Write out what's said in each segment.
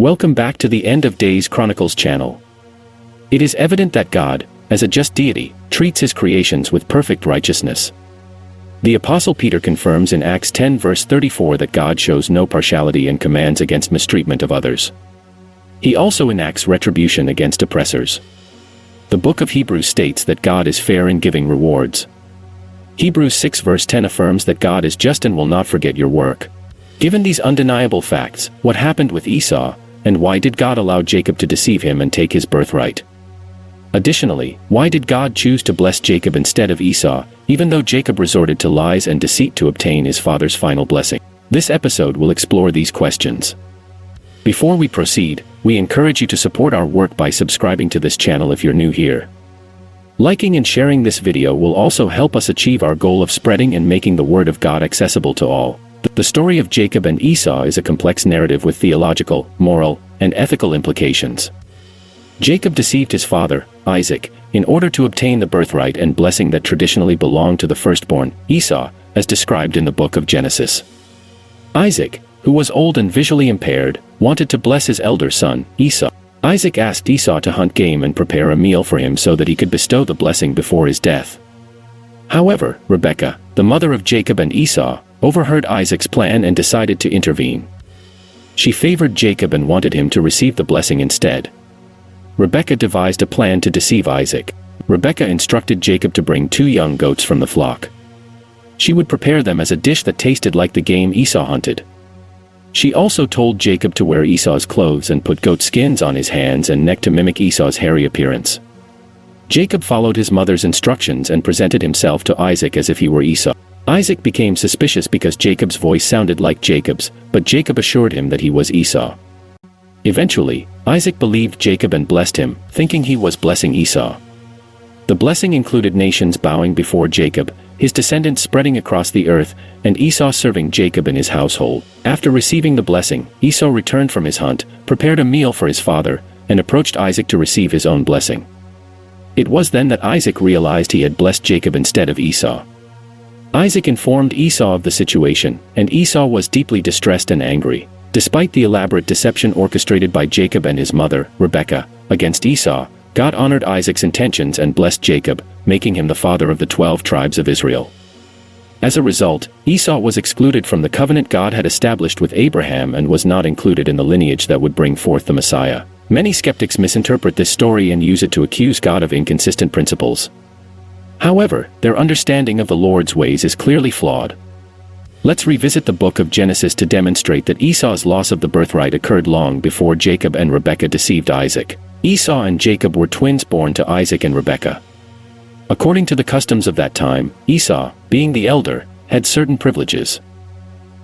Welcome back to the End of Days Chronicles channel. It is evident that God, as a just deity, treats his creations with perfect righteousness. The Apostle Peter confirms in Acts 10 verse 34 that God shows no partiality and commands against mistreatment of others. He also enacts retribution against oppressors. The book of Hebrews states that God is fair in giving rewards. Hebrews 6 verse 10 affirms that God is just and will not forget your work. Given these undeniable facts, what happened with Esau, and why did God allow Jacob to deceive him and take his birthright? Additionally, why did God choose to bless Jacob instead of Esau, even though Jacob resorted to lies and deceit to obtain his father's final blessing? This episode will explore these questions. Before we proceed, we encourage you to support our work by subscribing to this channel if you're new here. Liking and sharing this video will also help us achieve our goal of spreading and making the Word of God accessible to all. The story of Jacob and Esau is a complex narrative with theological, moral, and ethical implications. Jacob deceived his father, Isaac, in order to obtain the birthright and blessing that traditionally belonged to the firstborn, Esau, as described in the book of Genesis. Isaac, who was old and visually impaired, wanted to bless his elder son, Esau. Isaac asked Esau to hunt game and prepare a meal for him so that he could bestow the blessing before his death. However, Rebekah, the mother of Jacob and Esau, overheard Isaac's plan and decided to intervene. She favored Jacob and wanted him to receive the blessing instead. Rebekah devised a plan to deceive Isaac. Rebekah instructed Jacob to bring 2 young goats from the flock. She would prepare them as a dish that tasted like the game Esau hunted. She also told Jacob to wear Esau's clothes and put goat skins on his hands and neck to mimic Esau's hairy appearance. Jacob followed his mother's instructions and presented himself to Isaac as if he were Esau. Isaac became suspicious because Jacob's voice sounded like Jacob's, but Jacob assured him that he was Esau. Eventually, Isaac believed Jacob and blessed him, thinking he was blessing Esau. The blessing included nations bowing before Jacob, his descendants spreading across the earth, and Esau serving Jacob in his household. After receiving the blessing, Esau returned from his hunt, prepared a meal for his father, and approached Isaac to receive his own blessing. It was then that Isaac realized he had blessed Jacob instead of Esau. Isaac informed Esau of the situation, and Esau was deeply distressed and angry. Despite the elaborate deception orchestrated by Jacob and his mother, Rebekah, against Esau, God honored Isaac's intentions and blessed Jacob, making him the father of the 12 tribes of Israel. As a result, Esau was excluded from the covenant God had established with Abraham and was not included in the lineage that would bring forth the Messiah. Many skeptics misinterpret this story and use it to accuse God of inconsistent principles. However, their understanding of the Lord's ways is clearly flawed. Let's revisit the book of Genesis to demonstrate that Esau's loss of the birthright occurred long before Jacob and Rebekah deceived Isaac. Esau and Jacob were twins born to Isaac and Rebekah. According to the customs of that time, Esau, being the elder, had certain privileges.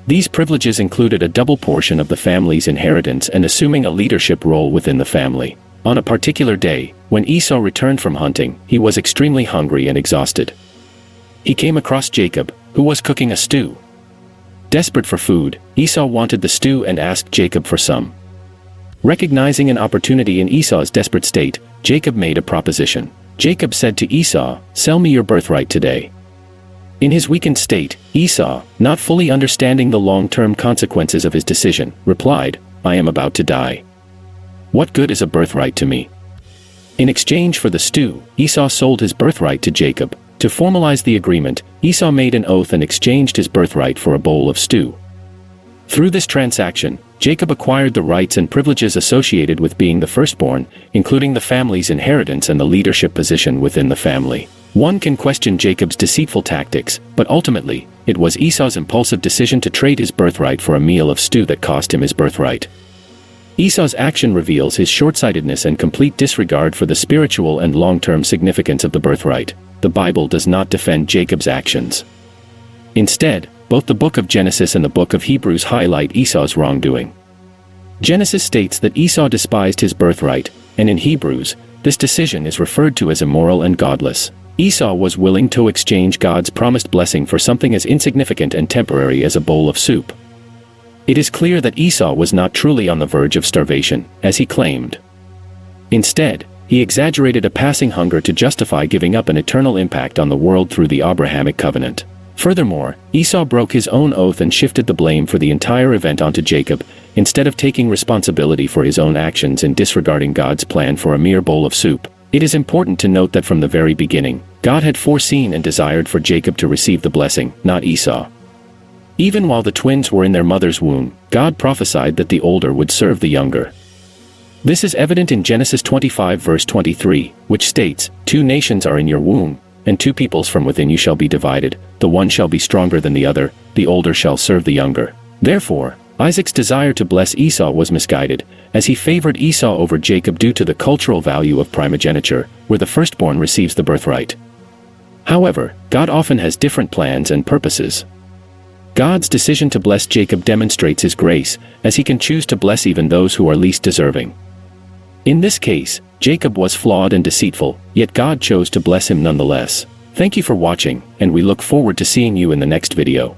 These privileges included a double portion of the family's inheritance and assuming a leadership role within the family. On a particular day, when Esau returned from hunting, he was extremely hungry and exhausted. He came across Jacob, who was cooking a stew. Desperate for food, Esau wanted the stew and asked Jacob for some. Recognizing an opportunity in Esau's desperate state, Jacob made a proposition. Jacob said to Esau, "Sell me your birthright today." In his weakened state, Esau, not fully understanding the long-term consequences of his decision, replied, "I am about to die. What good is a birthright to me?" In exchange for the stew, Esau sold his birthright to Jacob. To formalize the agreement, Esau made an oath and exchanged his birthright for a bowl of stew. Through this transaction, Jacob acquired the rights and privileges associated with being the firstborn, including the family's inheritance and the leadership position within the family. One can question Jacob's deceitful tactics, but ultimately, it was Esau's impulsive decision to trade his birthright for a meal of stew that cost him his birthright. Esau's action reveals his short-sightedness and complete disregard for the spiritual and long-term significance of the birthright. The Bible does not defend Jacob's actions. Instead, both the book of Genesis and the book of Hebrews highlight Esau's wrongdoing. Genesis states that Esau despised his birthright, and in Hebrews, this decision is referred to as immoral and godless. Esau was willing to exchange God's promised blessing for something as insignificant and temporary as a bowl of soup. It is clear that Esau was not truly on the verge of starvation, as he claimed. Instead, he exaggerated a passing hunger to justify giving up an eternal impact on the world through the Abrahamic covenant. Furthermore, Esau broke his own oath and shifted the blame for the entire event onto Jacob, instead of taking responsibility for his own actions and disregarding God's plan for a mere bowl of soup. It is important to note that from the very beginning, God had foreseen and desired for Jacob to receive the blessing, not Esau. Even while the twins were in their mother's womb, God prophesied that the older would serve the younger. This is evident in Genesis 25 verse 23, which states, "Two nations are in your womb, and two peoples from within you shall be divided, the one shall be stronger than the other, the older shall serve the younger." Therefore, Isaac's desire to bless Esau was misguided, as he favored Esau over Jacob due to the cultural value of primogeniture, where the firstborn receives the birthright. However, God often has different plans and purposes. God's decision to bless Jacob demonstrates his grace, as he can choose to bless even those who are least deserving. In this case, Jacob was flawed and deceitful, yet God chose to bless him nonetheless. Thank you for watching, and we look forward to seeing you in the next video.